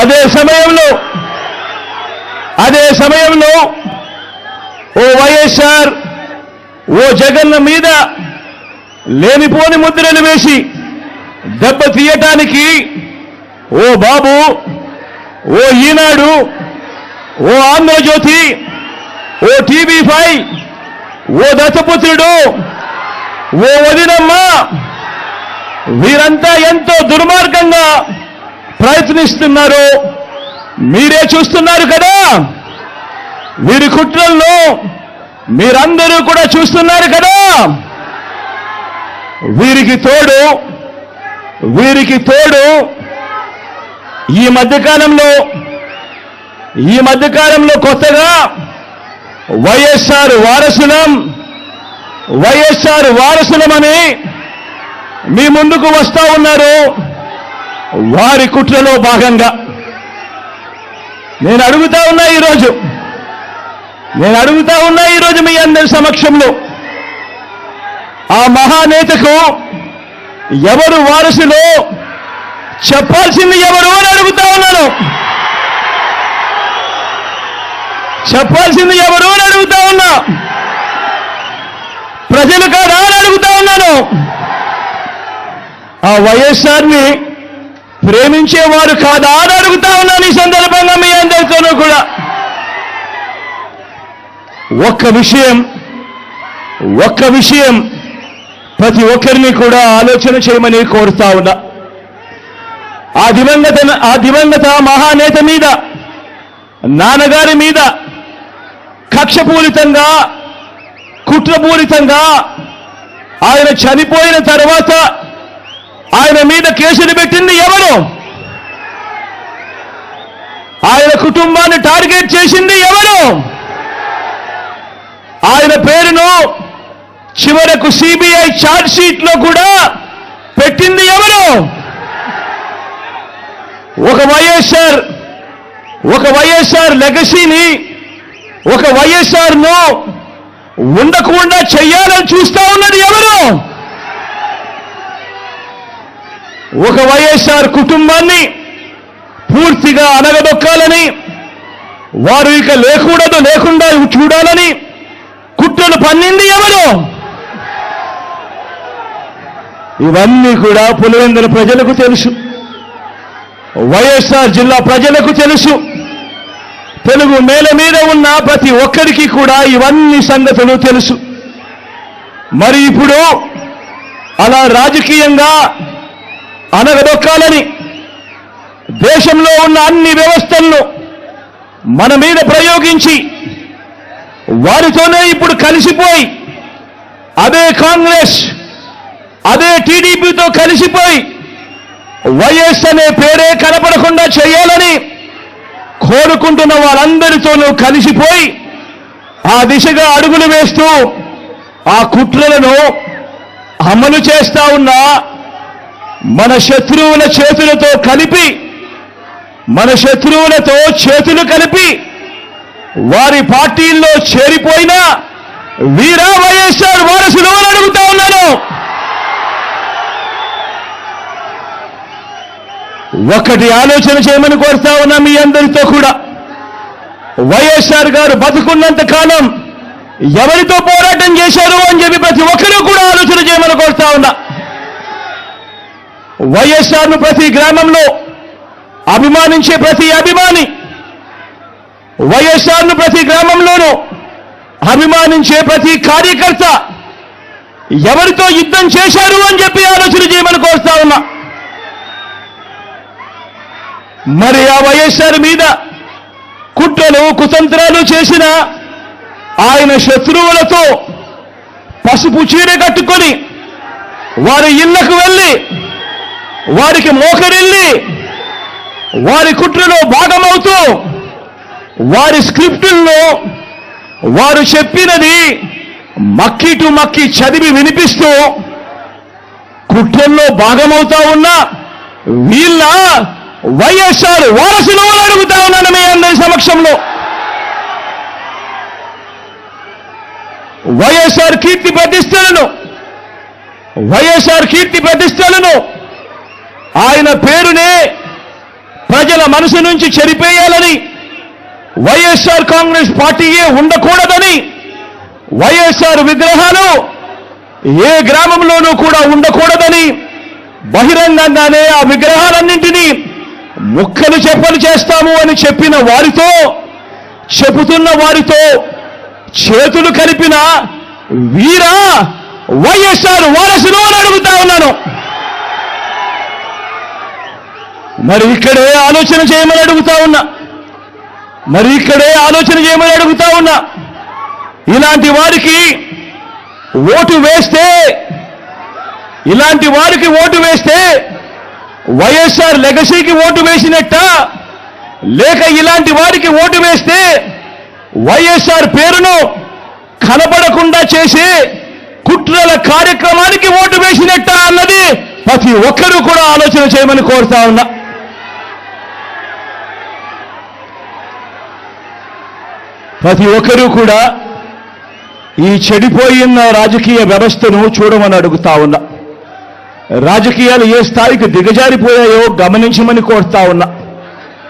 అదే సమయంలో ఓ వైఎస్ఆర్ ఓ జగన్ మీద లేనిపోని ముద్రలు వేసి దెబ్బ తీయటానికి ఓ బాబు, ఓ ఈనాడు, ఓ ఆంధ్రజ్యోతి, ఓ TV5, ఓ దత్తపుత్రుడు, ఓ వదినమ్మ, వీరంతా ఎంతో దుర్మార్గంగా ప్రయత్నిస్తున్నారో మీరే చూస్తున్నారు కదా. వీరి కుట్రలను మీరందరూ కూడా చూస్తున్నారు కదా. వీరికి తోడు ఈ మధ్యకాలంలో కొత్తగా వైఎస్ఆర్ వారసులమని మీ ముందుకు వస్తా ఉన్నారు. వారి కుట్రలో భాగంగా నేను అడుగుతా ఉన్నా ఈరోజు మీ అందరి సమక్షంలో, ఆ మహానేతకు ఎవరు వారసులో చెప్పాల్సింది ఎవరు అని అడుగుతా ఉన్నాను. చెప్పాల్సింది ఎవరు అని అడుగుతా ఉన్నా. ప్రజలు కాదా అని అడుగుతా ఉన్నాను. ఆ వైఎస్ఆర్ని ప్రేమించేవారు కాదా అని అడుగుతా ఉన్నాను. ఈ సందర్భంగా మీ అందరితోనూ కూడా ఒక్క విషయం ప్రతి ఒక్కరిని కూడా ఆలోచన చేయమని కోరుతా ఉన్నా. ఆ దివంగత మహానేత మీద, నాన్నగారి మీద కక్షపూరితంగా, కుట్రపూరితంగా ఆయన చనిపోయిన తర్వాత ఆయన మీద కేసులు పెట్టింది ఎవరు? ఆయన కుటుంబాన్ని టార్గెట్ చేసింది ఎవరు? ఆయన పేరును చివరకు సిబిఐ ఛార్జ్ షీట్లో కూడా పెట్టింది ఎవరు? ఒక వైఎస్ఆర్ లెగసీని, ఒక వైఎస్ఆర్ను ఉండకుండా చెయ్యాలని చూస్తా ఉన్నది ఎవరు? ఒక వైఎస్ఆర్ కుటుంబాన్ని పూర్తిగా అనగదొక్కాలని, వారు ఇక లేకుండా చూడాలని కుట్రలు పన్నింది ఎవరు? ఇవన్నీ కూడా పులివెందుల ప్రజలకు తెలుసు, వైఎస్ఆర్ జిల్లా ప్రజలకు తెలుసు. తెలుగు నేల మీద ఉన్న ప్రతి ఒక్కరికి కూడా ఇవన్నీ సంగతులు తెలుసు. మరి ఇప్పుడు అలా రాజకీయంగా అనగదొక్కాలని దేశంలో ఉన్న అన్ని వ్యవస్థలను మన మీద ప్రయోగించి వారితోనే ఇప్పుడు కలిసిపోయి, అదే కాంగ్రెస్, అదే టీడీపీతో కలిసిపోయి వైఎస్ అనే పేరే కనపడకుండా చేయాలని కోరుకుంటున్న వాళ్ళందరితోనూ కలిసిపోయి ఆ దిశగా అడుగులు వేస్తూ ఆ కుట్రలను అమలు చేస్తా ఉన్న మన శత్రువుల చేతులతో చేతులు కలిపి వారి పార్టీల్లో చేరిపోయిన వీరా వైఎస్ఆర్ వారసులు అని అడుగుతా ఉన్నాను. ఒకటి ఆలోచన చేయమని కోరుతా ఉన్నా మీ అందరితో కూడా. వైఎస్ఆర్ గారు బతుకున్నంత కాలం ఎవరితో పోరాటం చేశారు అని చెప్పి ప్రతి ఒక్కరూ కూడా ఆలోచన చేయమని కోరుతా ఉన్నా. వైఎస్ఆర్ను ప్రతి గ్రామంలో అభిమానించే ప్రతి అభిమాని, వైఎస్ఆర్ను ప్రతి గ్రామంలోనూ అభిమానించే ప్రతి కార్యకర్త ఎవరితో యుద్ధం చేశారు అని చెప్పి ఆలోచన చేయమని కోరుతా ఉన్నా. మరి ఆ వైఎస్ఆర్ మీద కుట్రలు కుతంత్రాలు చేసిన ఆయన శత్రువులతో పసుపు చీర కట్టుకొని వారి ఇళ్లకు వెళ్ళి వారికి మోకరిల్లి వారి కుట్రలో భాగమవుతూ వారి స్క్రిప్టుల్లో వారు చెప్పినది మక్కి టు మక్కి చదివి వినిపిస్తూ కుట్రల్లో భాగమవుతా ఉన్న వీళ్ళ వైఎస్ఆర్ వారసులు అని అడుగుతా ఉన్నాను మీ అందరి సమక్షంలో. వైఎస్ఆర్ కీర్తి ప్రతిష్టలను ఆయన పేరునే ప్రజల మనసు నుంచి చెరిపేయాలని, వైఎస్ఆర్ కాంగ్రెస్ పార్టీయే ఉండకూడదని, వైఎస్ఆర్ విగ్రహాలు ఏ గ్రామంలోనూ కూడా ఉండకూడదని బహిరంగంగానే ఆ విగ్రహాలన్నింటినీ ముక్కలు చెప్పలు చేస్తాము అని చెప్పిన వారితో, చెబుతున్న వారితో చేతులు కలిపిన వీరా వైఎస్ఆర్ వారసులు అని అడుగుతా ఉన్నాను. మరి ఇక్కడే ఆలోచన చేయమని అడుగుతా ఉన్నా. ఇలాంటి వారికి ఓటు వేస్తే వైఎస్ఆర్ లెగసీకి ఓటు వేసినట్ట, లేక ఇలాంటి వారికి ఓటు వేస్తే వైఎస్ఆర్ పేరును కనబడకుండా చేసే కుట్రల కార్యక్రమానికి ఓటు వేసినట్ట అన్నది ప్రతి ఒక్కరూ కూడా ఆలోచన చేయమని కోరుతా ఉన్నా. ప్రతి ఒక్కరూ కూడా ఈ చెడిపోయిన రాజకీయ వ్యవస్థను చూడమని అడుగుతా ఉన్నా. రాజకీయాలు ఏ స్థాయికి దిగజారిపోయాయో గమనించమని కోరుతా ఉన్నా.